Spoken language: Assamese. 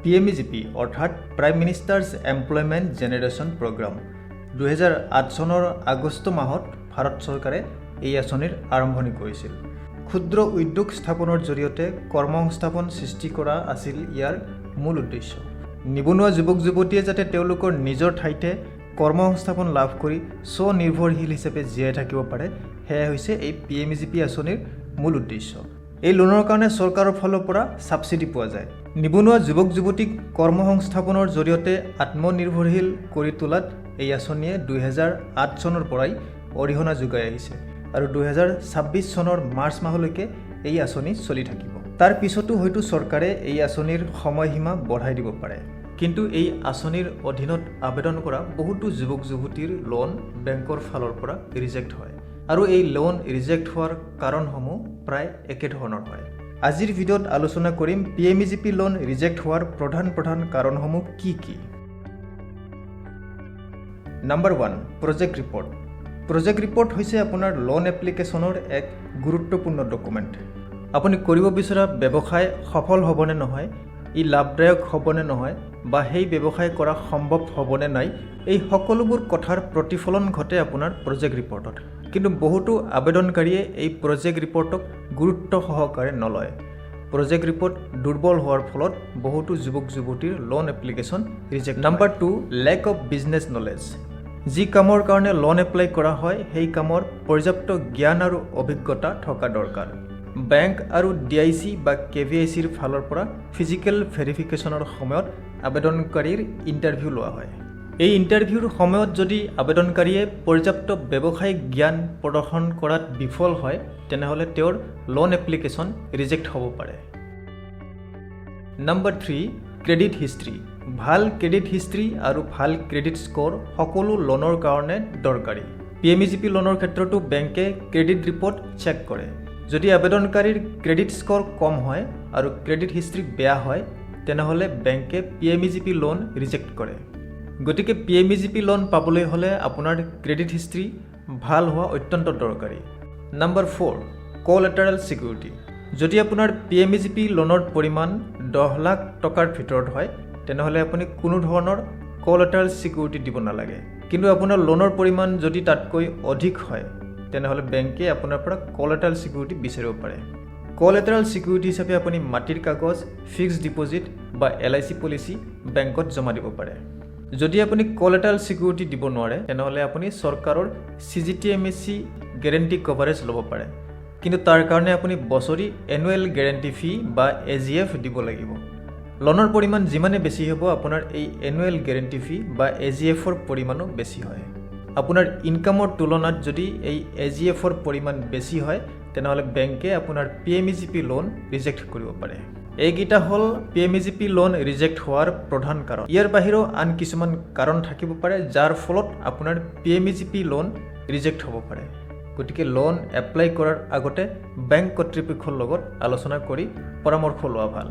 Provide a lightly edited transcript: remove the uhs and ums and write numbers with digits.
PMEGP অৰ্থাৎ prime minister's employment generation programme 2008 চনৰ আগষ্ট মাহত ভাৰত চৰকাৰে এই আঁচনিৰ আৰম্ভণি কৰিছিল। ক্ষুদ্ৰ উদ্যোগ স্থাপনৰ জৰিয়তে কৰ্মসংস্থাপন সৃষ্টি কৰা আছিল ইয়াৰ মূল উদ্দেশ্য। নিবনুৱা যুৱক যুৱতীয়ে যাতে তেওঁলোকৰ নিজৰ ঠাইতে কৰ্মসংস্থাপন লাভ কৰি স্বনিৰ্ভৰশীল হিচাপে জীয়াই থাকিব পাৰে, সেয়া হৈছে এই PMEGP আঁচনিৰ মূল উদ্দেশ্য। এই লোনৰ কাৰণে চৰকাৰৰ ফালৰ পৰা ছাবচিডি পোৱা যায়। নিবনুৱা যুৱক যুৱতীক কৰ্মসংস্থাপনৰ জৰিয়তে আত্মনিৰ্ভৰশীল কৰি তোলাত এই আঁচনিয়ে 2008 চনৰ পৰাই অৰিহণা যোগাই আহিছে আৰু 2026 চনৰ মাৰ্চ মাহলৈকে এই আঁচনি চলি থাকিব। তাৰ পিছতো হয়তো চৰকাৰে এই আঁচনিৰ সময়সীমা বঢ়াই দিব পাৰে। কিন্তু এই আঁচনিৰ অধীনত আবেদন কৰা বহুতো যুৱক যুৱতীৰ লোন বেংকৰ ফালৰ পৰা ৰিজেক্ট হয় আৰু এই লোন ৰিজেক্ট হোৱাৰ কাৰণসমূহ প্ৰায় একেধৰণৰ হয়। আজিৰ ভিডিঅ'ত আলোচনা কৰিম PMEGP লোন ৰিজেক্ট হোৱাৰ প্ৰধান কাৰণসমূহ কি কি। Number 1, project report. Project report হৈছে আপোনাৰ লোন এপ্লিকেশ্যনৰ এক গুৰুত্বপূৰ্ণ ডকুমেণ্ট। আপুনি কৰিব বিচৰা ব্যৱসায় সফল হ'বনে নহয়, ই লাভদায়ক হ'বনে নহয় বা সেই ব্যৱসায় কৰা সম্ভৱ হ'বনে নাই, এই সকলোবোৰ কথাৰ প্ৰতিফলন ঘটে আপোনাৰ প্ৰজেক্ট ৰিপৰ্টত। কিন্তু বহুতো আবেদনকাৰীয়ে এই প্ৰজেক্ট ৰিপৰ্টক গুৰুত্ব সহকাৰে নলয়। প্ৰজেক্ট ৰিপৰ্ট দুৰ্বল হোৱাৰ ফলত বহুতো যুৱক যুৱতীৰ loan application reject. Number 2, lake of business knowledge. যি কামৰ কাৰণে লোন এপ্লাই কৰা হয় সেই কামৰ পৰ্যাপ্ত জ্ঞান আৰু অভিজ্ঞতা থকা দৰকাৰ। বেংক আৰু DIC বা KVICৰ ফালৰ পৰা ফিজিকেল ভেৰিফিকেশ্যনৰ সময়ত আবেদনকাৰীৰ ইণ্টাৰভিউ লোৱা হয়। এই ইণ্টাৰভিউৰ সময়ত যদি আবেদনকাৰীয়ে পৰ্যাপ্ত ব্যৱসায়িক জ্ঞান প্ৰদৰ্শন কৰাত বিফল হয়, তেনেহ'লে তেওঁৰ লোন এপ্লিকেশ্যন ৰিজেক্ট হ'ব পাৰে। Number 3, credit history. ভাল ক্ৰেডিট হিষ্ট্ৰী আৰু ভাল ক্ৰেডিট স্ক'ৰ সকলো লোনৰ কাৰণে দৰকাৰী। PMEGP লোনৰ ক্ষেত্ৰতো বেংকে ক্ৰেডিট ৰিপৰ্ট চেক কৰে। যদি আবেদনকাৰীৰ ক্ৰেডিট স্ক'ৰ কম হয় আৰু ক্ৰেডিট হিষ্ট্ৰী বেয়া হয়, তেনেহ'লে বেংকে PMEGP লোন ৰিজেক্ট কৰে। গতিকে PMEGP লোন পাবলৈ হ'লে আপোনাৰ ক্ৰেডিট হিষ্ট্ৰী ভাল হোৱা অত্যন্ত দৰকাৰী। Number 4, collateral security. যদি আপোনাৰ PMEGP লোনৰ পৰিমাণ 10 লাখ টকাৰ ভিতৰত হয়, তেনেহ'লে আপুনি কোনো ধৰণৰ কোলেটাৰেল ছিকিউৰিটি দিব নালাগে। কিন্তু আপোনাৰ লোনৰ পৰিমাণ যদি তাতকৈ অধিক হয়, তেনেহ'লে বেংকে আপোনাৰ পৰা কোলেটাৰেল ছিকিউৰিটি বিচাৰিব পাৰে। কোলেটাৰেল ছিকিউৰিটি হিচাপে আপুনি মাটিৰ কাগজ, ফিক্সড ডিপ'জিট বা LIC পলিচি বেংকত জমা দিব পাৰে। যদি আপুনি কোলেটাৰেল ছিকিউৰিটি দিব নোৱাৰে, তেনেহ'লে আপুনি চৰকাৰৰ CGTMSE গেৰেণ্টি কভাৰেজ ল'ব পাৰে। কিন্তু তাৰ কাৰণে আপুনি বছৰি এনুৱেল গেৰেণ্টি ফি বা AGF দিব লাগিব। লোনৰ পৰিমাণ যিমানে বেছি হ'ব, আপোনাৰ এই এনুৱেল গেৰেণ্টি ফি বা AGFৰ পৰিমাণো বেছি হয়। আপোনাৰ ইনকামৰ তুলনাত যদি এই AGFৰ পৰিমাণ বেছি হয়, তেনেহ'লে বেংকে আপোনাৰ PMEGP লোন ৰিজেক্ট কৰিব পাৰে। এইকেইটা হ'ল PMEGP লোন ৰিজেক্ট হোৱাৰ প্ৰধান কাৰণ। ইয়াৰ বাহিৰেও আন কিছুমান কাৰণ থাকিব পাৰে, যাৰ ফলত আপোনাৰ PMEGP লোন ৰিজেক্ট হ'ব পাৰে। গতিকে লোন এপ্লাই কৰাৰ আগতে বেংক কৰ্তৃপক্ষৰ লগত আলোচনা কৰি পৰামৰ্শ লোৱা ভাল।